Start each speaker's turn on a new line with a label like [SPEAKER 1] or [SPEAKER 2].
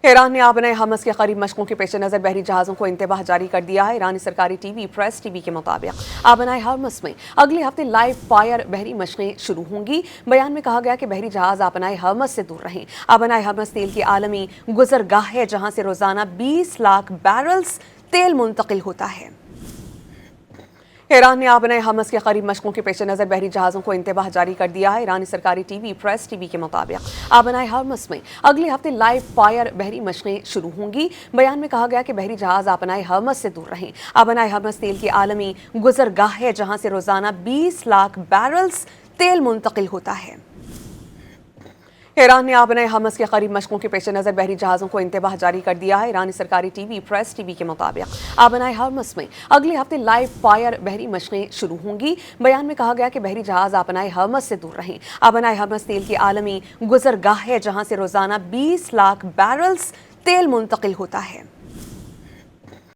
[SPEAKER 1] ایران نے آبنائے حمص کے قریب مشقوں کے پیش نظر بحری جہازوں کو انتباہ جاری کر دیا ہے۔ ایرانی سرکاری T V press T V کے مطابق آبنائے حمص میں اگلے ہفتے لائیو فائر بحری مشقیں شروع ہوں گی۔ بیان میں کہا گیا کہ بحری جہاز آبنائے حمص سے دور رہیں۔ آبنائے حمص تیل کی عالمی گزرگاہ ہے جہاں سے روزانہ 20 لاکھ بیرلز تیل منتقل ہوتا ہے۔ ایران نے آبنائے حمص کے قریب مشقوں کے پیش نظر بحری جہازوں کو انتباہ جاری کر دیا ہے۔ ایرانی سرکاری T V press T V کے مطابق آبنائے حمص میں اگلے ہفتے لائیو فائر بحری مشقیں شروع ہوں گی۔ بیان میں کہا گیا کہ بحری جہاز آبنائے حمص سے دور رہیں۔ آبنائے حمص تیل کی عالمی گزرگاہ ہے جہاں سے روزانہ 20 لاکھ بیرلز تیل منتقل ہوتا ہے۔ ایران نے آبنائے حمص کے قریب مشقوں کے پیش نظر بحری جہازوں کو انتباہ جاری کر دیا ہے۔ ایرانی سرکاری T V press T V کے مطابق آبنائے حمص میں اگلے ہفتے لائیو فائر بحری مشقیں شروع ہوں گی۔ بیان میں کہا گیا کہ بحری جہاز آبنائے حمص سے دور رہیں۔ آبنائے حمص تیل کی عالمی گزرگاہ ہے جہاں سے روزانہ 20 لاکھ بیرلز تیل منتقل ہوتا ہے۔